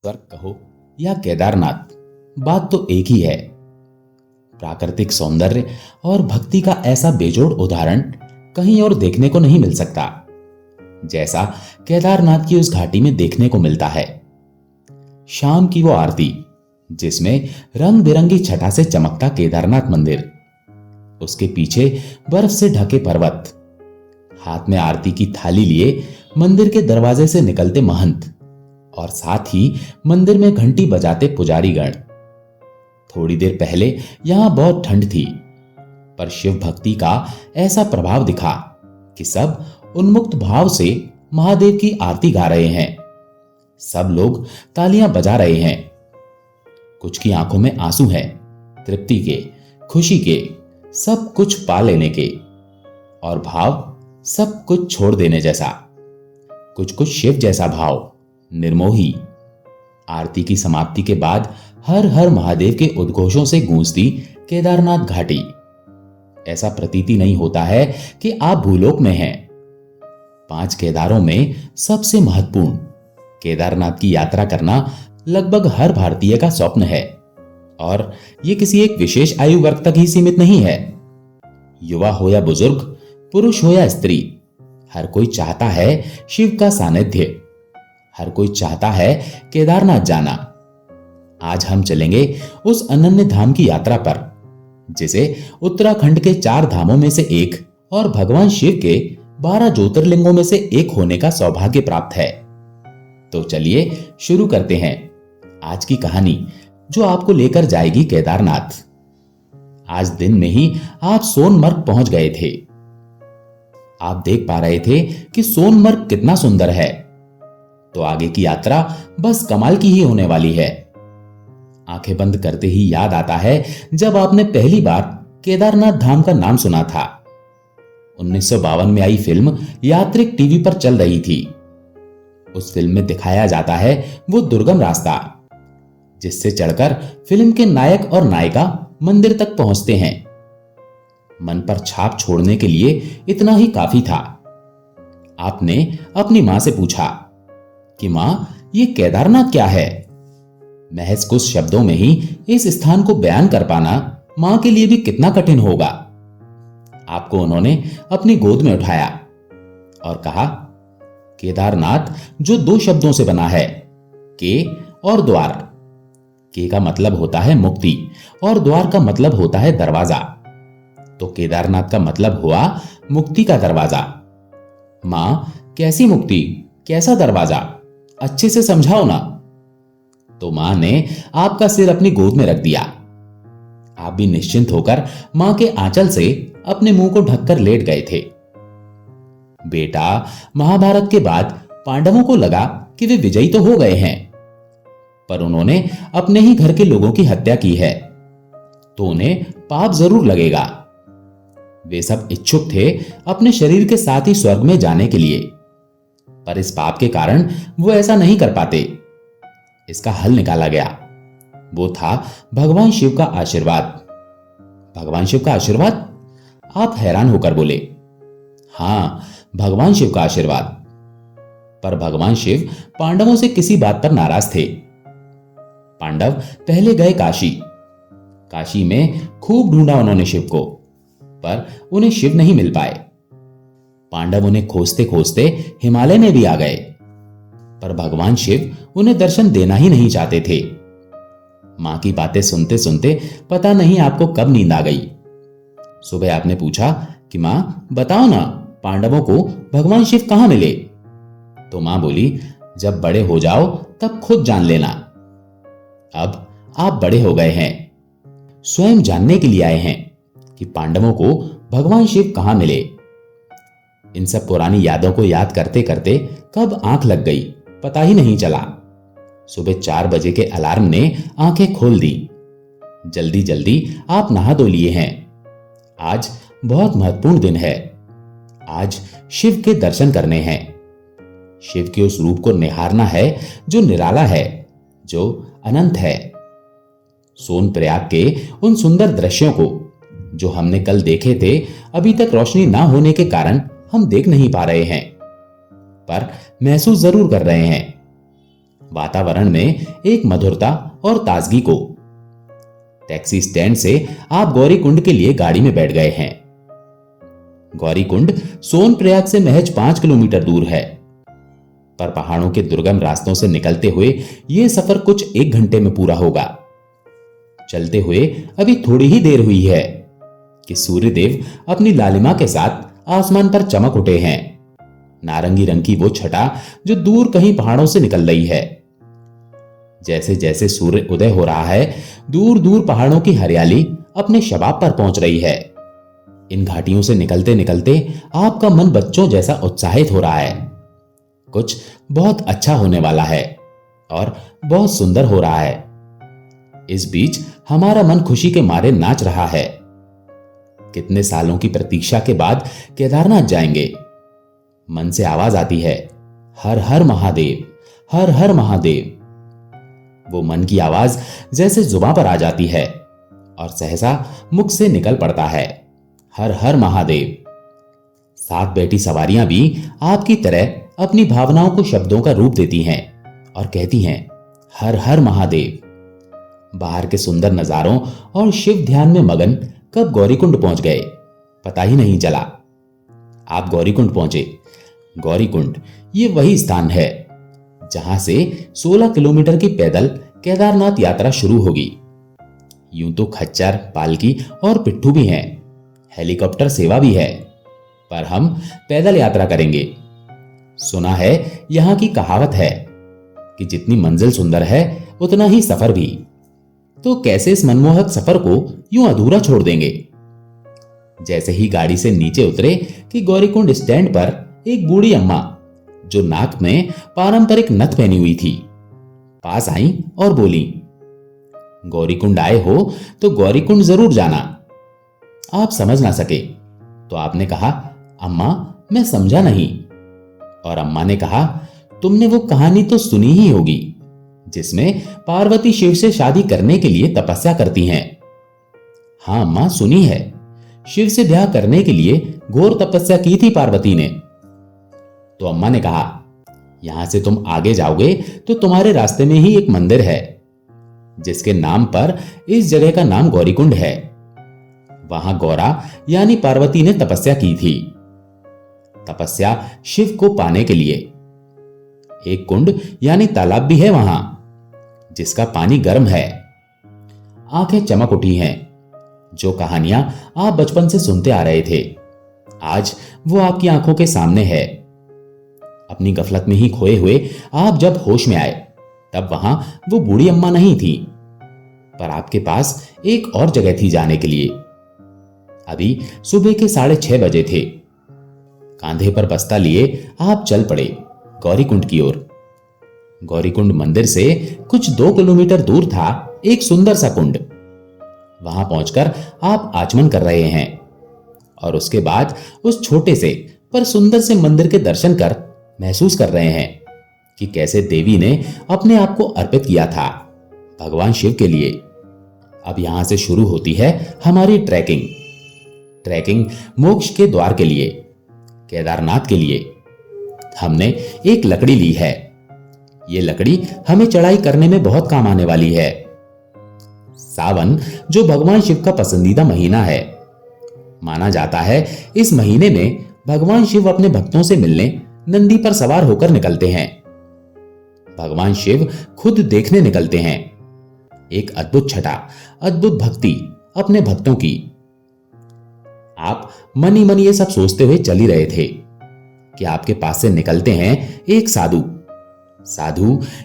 स्वर्ग कहो या केदारनाथ, बात तो एक ही है। प्राकृतिक सौंदर्य और भक्ति का ऐसा बेजोड़ उदाहरण कहीं और देखने को नहीं मिल सकता, जैसा केदारनाथ की उस घाटी में देखने को मिलता है। शाम की वो आरती, जिसमें रंग बिरंगी छटा से चमकता केदारनाथ मंदिर, उसके पीछे बर्फ से ढके पर्वत, हाथ में आरती की थाली लिए मंदिर के दरवाजे से निकलते महंत और साथ ही मंदिर में घंटी बजाते पुजारी गण। थोड़ी देर पहले यहां बहुत ठंड थी, पर शिव भक्ति का ऐसा प्रभाव दिखा कि सब उन्मुक्त भाव से महादेव की आरती गा रहे हैं। सब लोग तालियां बजा रहे हैं। कुछ की आंखों में आंसू हैं, तृप्ति के, खुशी के, सब कुछ पा लेने के, और भाव सब कुछ छोड़ देने जैसा, कुछ कुछ शिव जैसा भाव, निर्मोही। आरती की समाप्ति के बाद हर हर महादेव के उद्घोषों से गूंजती केदारनाथ घाटी। ऐसा प्रतीति नहीं होता है कि आप भूलोक में हैं। 5 केदारों में सबसे महत्वपूर्ण केदारनाथ की यात्रा करना लगभग हर भारतीय का स्वप्न है, और यह किसी एक विशेष आयु वर्ग तक ही सीमित नहीं है। युवा हो या बुजुर्ग, पुरुष हो या स्त्री, हर कोई चाहता है शिव का सानिध्य, हर कोई चाहता है केदारनाथ जाना। आज हम चलेंगे उस अनन्य धाम की यात्रा पर, जिसे उत्तराखंड के 4 धामों में से एक और भगवान शिव के 12 ज्योतिर्लिंगों में से एक होने का सौभाग्य प्राप्त है। तो चलिए शुरू करते हैं आज की कहानी, जो आपको लेकर जाएगी केदारनाथ। आज दिन में ही आप सोनमर्ग पहुंच गए थे। आप देख पा रहे थे कि सोनमर्ग कितना सुंदर है, तो आगे की यात्रा बस कमाल की ही होने वाली है। आंखें बंद करते ही याद आता है जब आपने पहली बार केदारनाथ धाम का नाम सुना था। 1952 में आई फिल्म यात्रिक टीवी पर चल रही थी। उस फिल्म में दिखाया जाता है वो दुर्गम रास्ता, जिससे चढ़कर फिल्म के नायक और नायिका मंदिर तक पहुंचते हैं। मन पर छाप छोड़ने के लिए इतना ही काफी था। आपने अपनी मां से पूछा कि मां, ये केदारनाथ क्या है? महज कुछ शब्दों में ही इस स्थान को बयान कर पाना मां के लिए भी कितना कठिन होगा। आपको उन्होंने अपनी गोद में उठाया और कहा, केदारनाथ जो 2 शब्दों से बना है, के और द्वार। के का मतलब होता है मुक्ति और द्वार का मतलब होता है दरवाजा। तो केदारनाथ का मतलब हुआ मुक्ति का दरवाजा। मां, कैसी मुक्ति, कैसा दरवाजा, अच्छे से समझाओ ना। तो मां ने आपका सिर अपनी गोद में रख दिया। आप भी निश्चिंत होकर मां के आंचल से अपने मुंह को ढककर लेट गए थे। बेटा, महाभारत के बाद पांडवों को लगा कि वे विजयी तो हो गए हैं, पर उन्होंने अपने ही घर के लोगों की हत्या की है, तो उन्हें पाप जरूर लगेगा। वे सब इच्छुक थे अपने शरीर के साथ ही स्वर्ग में जाने के लिए, पर इस पाप के कारण वो ऐसा नहीं कर पाते। इसका हल निकाला गया। वो था भगवान शिव का आशीर्वाद। भगवान शिव का आशीर्वाद? आप हैरान होकर बोले, हां, भगवान शिव का आशीर्वाद। पर भगवान शिव पांडवों से किसी बात पर नाराज थे। पांडव पहले गए काशी। काशी में खूब ढूंढा उन्होंने शिव को, पर उन्हें शिव नहीं मिल पाए। पांडव उन्हें खोजते खोजते हिमालय में भी आ गए, पर भगवान शिव उन्हें दर्शन देना ही नहीं चाहते थे। मां की बातें सुनते सुनते पता नहीं आपको कब नींद आ गई। सुबह आपने पूछा कि मां, बताओ ना, पांडवों को भगवान शिव कहां मिले? तो मां बोली, जब बड़े हो जाओ तब खुद जान लेना। अब आप बड़े हो गए हैं, स्वयं जानने के लिए आए हैं कि पांडवों को भगवान शिव कहां मिले। इन सब पुरानी यादों को याद करते करते कब आंख लग गई पता ही नहीं चला। सुबह 4 बजे के अलार्म ने आंखें खोल दी। जल्दी जल्दी आप नहा धो लिए हैं। आज बहुत महत्वपूर्ण दिन है। आज शिव के दर्शन करने हैं। शिव के उस रूप को निहारना है जो निराला है, जो अनंत है। सोनप्रयाग के उन सुंदर दृश्यों को जो हमने कल देखे थे, अभी तक रोशनी ना होने के कारण हम देख नहीं पा रहे हैं, पर महसूस जरूर कर रहे हैं। वातावरण में एक मधुरता और ताजगी को। टैक्सी स्टैंड से आप गौरीकुंड के लिए गाड़ी में बैठ गए हैं। गौरीकुंड सोनप्रयाग से महज 5 किलोमीटर दूर है, पर पहाड़ों के दुर्गम रास्तों से निकलते हुए यह सफर कुछ 1 घंटे में पूरा होगा। चलते हुए अभी थोड़ी ही देर हुई है कि सूर्यदेव अपनी लालिमा के साथ आसमान पर चमक उठे हैं। नारंगी रंग की वो छटा जो दूर कहीं पहाड़ों से निकल रही है। जैसे जैसे सूर्य उदय हो रहा है, दूर दूर पहाड़ों की हरियाली अपने शबाब पर पहुंच रही है। इन घाटियों से निकलते निकलते आपका मन बच्चों जैसा उत्साहित हो रहा है। कुछ बहुत अच्छा होने वाला है और बहुत सुंदर हो रहा है। इस बीच हमारा मन खुशी के मारे नाच रहा है। कितने सालों की प्रतीक्षा के बाद केदारनाथ जाएंगे। मन से आवाज आती है, हर हर महादेव, हर हर महादेव। वो मन की आवाज जैसे जुबान पर आ जाती है और सहसा मुख से निकल पड़ता है, हर हर महादेव। साथ बैठी सवारियां भी आपकी तरह अपनी भावनाओं को शब्दों का रूप देती हैं और कहती हैं, हर हर महादेव। बाहर के सुंदर नजारों और शिव ध्यान में मगन कब गौरीकुंड पहुंच गए पता ही नहीं चला। आप गौरीकुंड पहुंचे। गौरीकुंड ये वही स्थान है जहां से 16 किलोमीटर की पैदल केदारनाथ यात्रा शुरू होगी। यूं तो खच्चर, पालकी और पिट्ठू भी हैं, हेलीकॉप्टर सेवा भी है, पर हम पैदल यात्रा करेंगे। सुना है, यहां की कहावत है कि जितनी मंजिल सुंदर है उतना ही सफर भी। तो कैसे इस मनमोहक सफर को यूं अधूरा छोड़ देंगे। जैसे ही गाड़ी से नीचे उतरे कि गौरीकुंड स्टैंड पर एक बूढ़ी अम्मा जो नाक में पारंपरिक नथ पहनी हुई थी पास आई और बोली, गौरीकुंड आए हो तो गौरीकुंड जरूर जाना। आप समझ ना सके तो आपने कहा, अम्मा मैं समझा नहीं। और अम्मा ने कहा, तुमने वो कहानी तो सुनी ही होगी जिसमें पार्वती शिव से शादी करने के लिए तपस्या करती हैं। हाँ अम्मा, सुनी है। शिव से ब्याह करने के लिए घोर तपस्या की थी पार्वती ने। तो अम्मा ने कहा, यहां से तुम आगे जाओगे तो तुम्हारे रास्ते में ही एक मंदिर है जिसके नाम पर इस जगह का नाम गौरीकुंड है। वहां गौरा यानी पार्वती ने तपस्या की थी। तपस्या शिव को पाने के लिए। एक कुंड यानी तालाब भी है वहां जिसका पानी गर्म है। आंखें चमक उठी हैं। जो कहानियां आप बचपन से सुनते आ रहे थे आज वो आपकी आंखों के सामने है। अपनी गफलत में ही खोए हुए आप जब होश में आए तब वहां वो बूढ़ी अम्मा नहीं थी, पर आपके पास एक और जगह थी जाने के लिए। अभी सुबह के 6:30 बजे थे। कांधे पर बस्ता लिए आप चल पड़े गौरीकुंड की ओर। गौरीकुंड मंदिर से कुछ 2 किलोमीटर दूर था एक सुंदर सा कुंड। वहां पहुंचकर आप आचमन कर रहे हैं और उसके बाद उस छोटे से पर सुंदर से मंदिर के दर्शन कर महसूस कर रहे हैं कि कैसे देवी ने अपने आप को अर्पित किया था भगवान शिव के लिए। अब यहां से शुरू होती है हमारी ट्रैकिंग मोक्ष के द्वार के लिए, केदारनाथ के लिए। हमने एक लकड़ी ली है। ये लकड़ी हमें चढ़ाई करने में बहुत काम आने वाली है। सावन जो भगवान शिव का पसंदीदा महीना है, माना जाता है इस महीने में भगवान शिव अपने भक्तों से मिलने नंदी पर सवार होकर निकलते हैं। भगवान शिव खुद देखने निकलते हैं। एक अद्भुत छटा, अद्भुत भक्ति अपने भक्तों की। आप मन ही मन ये सब सोचते हुए चल ही रहे थे कि आपके पास से निकलते हैं एक साधु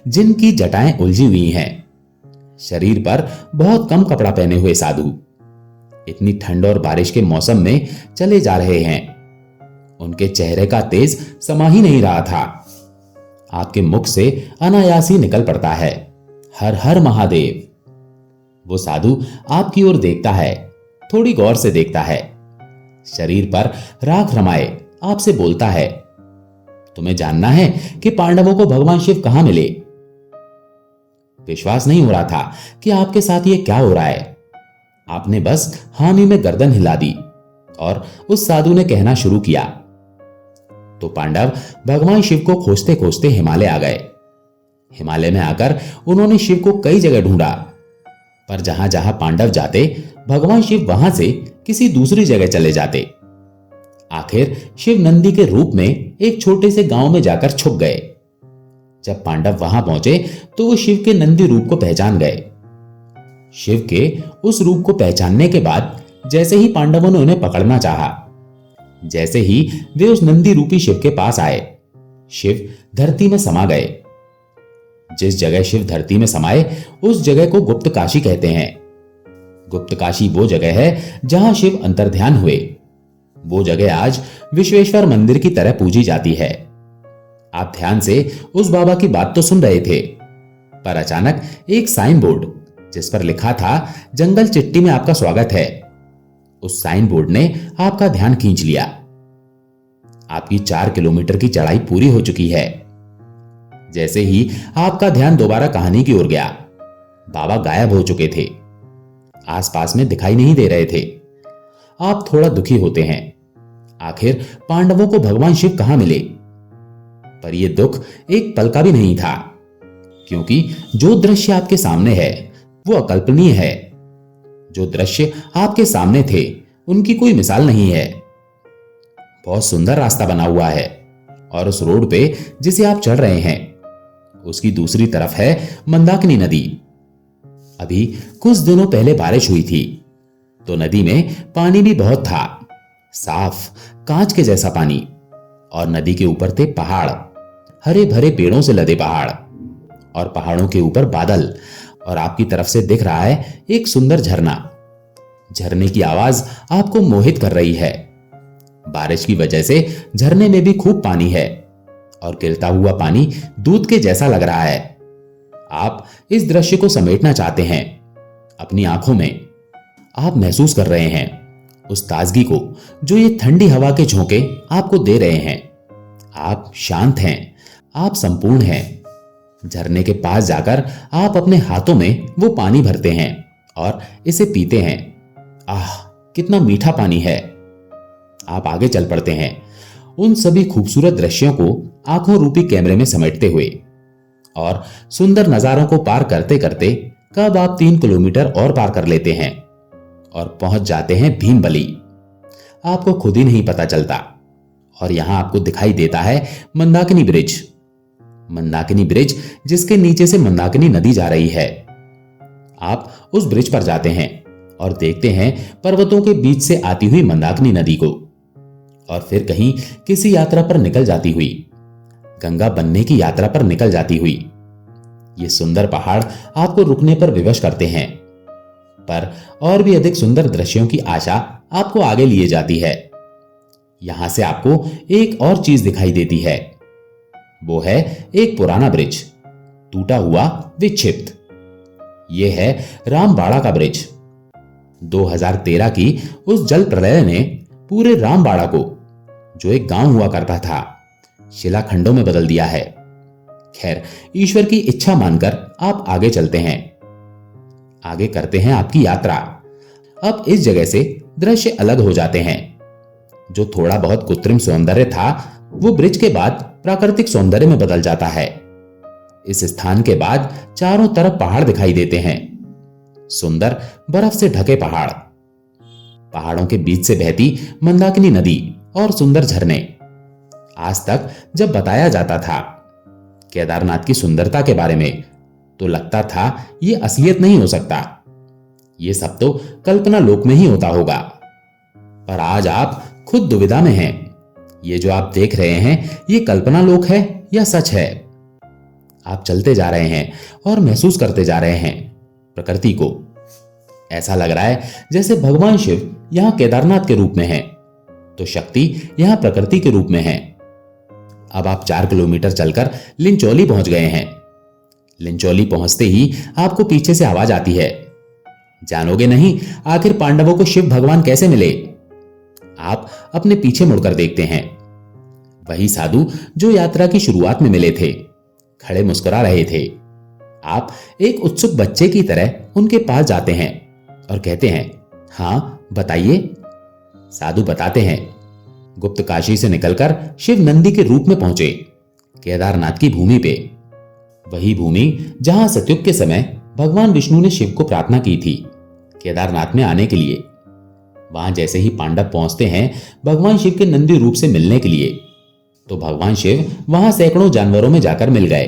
जिनकी जटाएं उलझी हुई हैं, शरीर पर बहुत कम कपड़ा पहने हुए साधु इतनी ठंड और बारिश के मौसम में चले जा रहे हैं। उनके चेहरे का तेज समा ही नहीं रहा था। आपके मुख से अनायास ही निकल पड़ता है, हर हर महादेव। वो साधु आपकी ओर देखता है, थोड़ी गौर से देखता है, शरीर पर राख रमाए आपसे बोलता है, तुम्हें जानना है कि पांडवों को भगवान शिव कहां मिले? विश्वास नहीं हो रहा था कि आपके साथ ये क्या हो रहा है। आपने बस हामी में गर्दन हिला दी और उस साधु ने कहना शुरू किया। तो पांडव भगवान शिव को खोजते खोजते हिमालय आ गए। हिमालय में आकर उन्होंने शिव को कई जगह ढूंढा, पर जहां जहां पांडव जाते भगवान शिव वहां से किसी दूसरी जगह चले जाते। आखिर शिव नंदी के रूप में एक छोटे से गांव में जाकर छुप गए। जब पांडव वहां पहुंचे तो वो शिव के नंदी रूप को पहचान गए। शिव के उस रूप को पहचानने के बाद जैसे ही पांडवों ने उन्हें पकड़ना चाहा, जैसे ही वे उस नंदी रूपी शिव के पास आए, शिव धरती में समा गए। जिस जगह शिव धरती में समाये उस जगह को गुप्त काशी कहते हैं। गुप्त काशी वो जगह है जहां शिव अंतर्ध्यान हुए। वो जगह आज विश्वेश्वर मंदिर की तरह पूजी जाती है। आप ध्यान से उस बाबा की बात तो सुन रहे थे, पर अचानक एक साइन बोर्ड जिस पर लिखा था जंगल चिट्ठी में आपका स्वागत है, उस साइन बोर्ड ने आपका ध्यान खींच लिया। आपकी 4 किलोमीटर की चढ़ाई पूरी हो चुकी है। जैसे ही आपका ध्यान दोबारा कहानी की ओर गया, बाबा गायब हो चुके थे, आसपास में दिखाई नहीं दे रहे थे। आप थोड़ा दुखी होते हैं। आखिर पांडवों को भगवान शिव कहां मिले? पर यह दुख एक पल का भी नहीं था, क्योंकि जो दृश्य आपके सामने है वो अकल्पनीय है। जो दृश्य आपके सामने थे उनकी कोई मिसाल नहीं है। बहुत सुंदर रास्ता बना हुआ है और उस रोड पे जिसे आप चढ़ रहे हैं उसकी दूसरी तरफ है मंदाकिनी नदी। अभी कुछ दिनों पहले बारिश हुई थी तो नदी में पानी भी बहुत था, साफ कांच के जैसा पानी। और नदी के ऊपर थे पहाड़, हरे भरे पेड़ों से लदे पहाड़, और पहाड़ों के ऊपर बादल, और आपकी तरफ से दिख रहा है एक सुंदर झरना। झरने की आवाज आपको मोहित कर रही है। बारिश की वजह से झरने में भी खूब पानी है और गिरता हुआ पानी दूध के जैसा लग रहा है। आप इस दृश्य को समेटना चाहते हैं अपनी आंखों में। आप महसूस कर रहे हैं उस ताजगी को जो ये ठंडी हवा के झोंके आपको दे रहे हैं। आप शांत हैं, आप संपूर्ण हैं। झरने के पास जाकर आप अपने हाथों में वो पानी भरते हैं और इसे पीते हैं। आह, कितना मीठा पानी है। आप आगे चल पड़ते हैं, उन सभी खूबसूरत दृश्यों को आंखों रूपी कैमरे में समेटते हुए। और सुंदर नजारों को पार करते करते कब आप 3 किलोमीटर और पार कर लेते हैं और पहुंच जाते हैं भीमबली। आपको खुद ही नहीं पता चलता और यहां आपको दिखाई देता है मंदाकिनी ब्रिज। मंदाकिनी ब्रिज जिसके नीचे से मंदाकिनी नदी जा रही है। आप उस ब्रिज पर जाते हैं और देखते हैं पर्वतों के बीच से आती हुई मंदाकिनी नदी को, और फिर कहीं किसी यात्रा पर निकल जाती हुई, गंगा बनने की यात्रा पर निकल जाती हुई। ये सुंदर पहाड़ आपको रुकने पर विवश करते हैं, पर और भी अधिक सुंदर दृश्यों की आशा आपको आगे लिए जाती है। यहां से आपको एक और चीज दिखाई देती है। वो है एक पुराना ब्रिज, टूटा हुआ, विक्षिप्त। यह है रामबाड़ा का ब्रिज। 2013 की उस जल प्रलय ने पूरे रामबाड़ा को, जो एक गांव हुआ करता था, शिलाखंडों में बदल दिया है। खैर, ईश्वर की इच्छा मानकर आप आगे चलते हैं, आगे करते हैं आपकी यात्रा। अब इस जगह से दृश्य अलग हो जाते हैं। जो थोड़ा बहुत कृत्रिम सौंदर्य था वो ब्रिज के बाद प्राकृतिक सौंदर्य में बदल जाता है। इस स्थान के बाद चारों तरफ पहाड़ दिखाई देते हैं, सुंदर बर्फ से ढके पहाड़, पहाड़ों के बीच से बहती मंदाकिनी नदी और सुंदर झरने। आज तक जब बताया जाता था केदारनाथ की सुंदरता के बारे में तो लगता था ये असलियत नहीं हो सकता, ये सब तो कल्पना लोक में ही होता होगा। पर आज आप खुद दुविधा में हैं। ये जो आप देख रहे हैं ये कल्पना लोक है या सच है? आप चलते जा रहे हैं और महसूस करते जा रहे हैं प्रकृति को। ऐसा लग रहा है जैसे भगवान शिव यहां केदारनाथ के रूप में हैं, तो शक्ति यहां प्रकृति के रूप में है। अब आप 4 किलोमीटर चलकर लिंचौली पहुंच गए हैं। लिंचौली पहुंचते ही आपको पीछे से आवाज आती है, जानोगे नहीं आखिर पांडवों को शिव भगवान कैसे मिले? आप अपने पीछे मुड़कर देखते हैं। वही साधु जो यात्रा की शुरुआत में मिले थे, खड़े मुस्कुरा रहे थे। आप एक उत्सुक बच्चे की तरह उनके पास जाते हैं और कहते हैं, हाँ बताइए। साधु बताते हैं, गुप्त काशी से निकलकर शिव नंदी के रूप में पहुंचे केदारनाथ की भूमि पे। वही भूमि जहां सतयुग के समय भगवान विष्णु ने शिव को प्रार्थना की थी केदारनाथ में आने के लिए। वहां जैसे ही पांडव पहुंचते हैं भगवान शिव के नंदी रूप से मिलने के लिए, तो भगवान शिव वहां सैकड़ों जानवरों में जाकर मिल गए।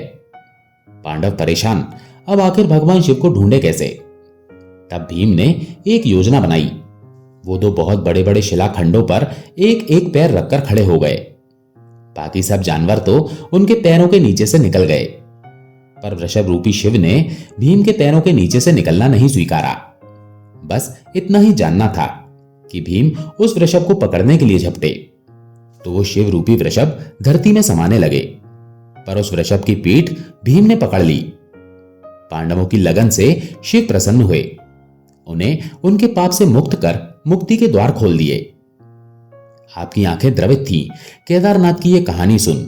पांडव परेशान, अब आखिर भगवान शिव को ढूंढे कैसे। तब भीम ने एक योजना बनाई। वो दो बहुत बड़े बड़े शिलाखंडों पर एक एक पैर रखकर खड़े हो गए। बाकी सब जानवर तो उनके पैरों के नीचे से निकल गए, पर वृषभ रूपी शिव ने भीम के पैरों के नीचे से निकलना नहीं स्वीकारा। बस इतना ही जानना था कि भीम उस वृषभ को पकड़ने के लिए झपटे तो वो शिव रूपी वृषभ धरती में समाने लगे, पर उस वृषभ की पीठ भीम ने पकड़ ली। पांडवों की लगन से शिव प्रसन्न हुए, उन्हें उनके पाप से मुक्त कर मुक्ति के द्वार खोल दिए। आपकी आंखें द्रवित थीं केदारनाथ की यह कहानी सुन।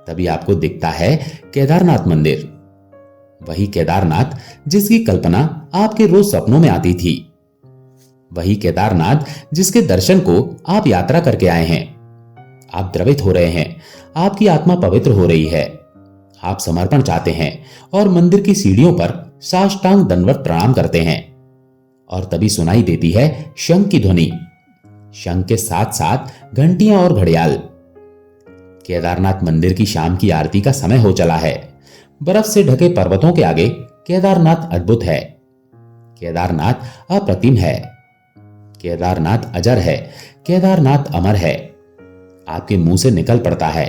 तभी आपको दिखता है केदारनाथ मंदिर, वही केदारनाथ जिसकी कल्पना आपके रोज सपनों में आती थी, वही केदारनाथ जिसके दर्शन को आप यात्रा करके आए हैं। आप द्रवित हो रहे हैं, आपकी आत्मा पवित्र हो रही है, आप समर्पण चाहते हैं और मंदिर की सीढ़ियों पर साष्टांग दंडवत प्रणाम करते हैं। और तभी सुनाई देती है शंख की ध्वनि, शंख के साथ साथ घंटियां और घड़ियाल। केदारनाथ मंदिर की शाम की आरती का समय हो चला है। बर्फ से ढके पर्वतों के आगे केदारनाथ अद्भुत है, केदारनाथ अप्रतिम है, केदारनाथ अजर है, केदारनाथ अमर है। आपके मुंह से निकल पड़ता है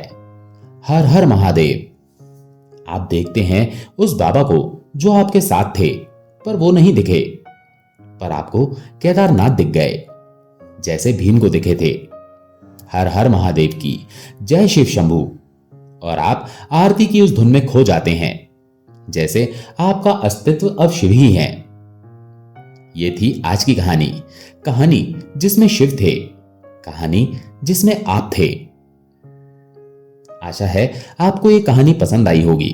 हर हर महादेव। आप देखते हैं उस बाबा को जो आपके साथ थे, पर वो नहीं दिखे, पर आपको केदारनाथ दिख गए जैसे भीम को दिखे थे। हर हर महादेव की जय शिव शंभू। और आप आरती की उस धुन में खो जाते हैं जैसे आपका अस्तित्व अब शिव ही है। ये थी आज की कहानी, कहानी जिसमें शिव थे, कहानी जिसमें आप थे। आशा है आपको ये कहानी पसंद आई होगी।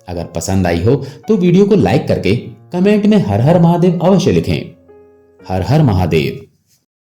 अगर पसंद आई हो तो वीडियो को लाइक करके कमेंट में हर हर महादेव अवश्य लिखें। हर हर महादेव।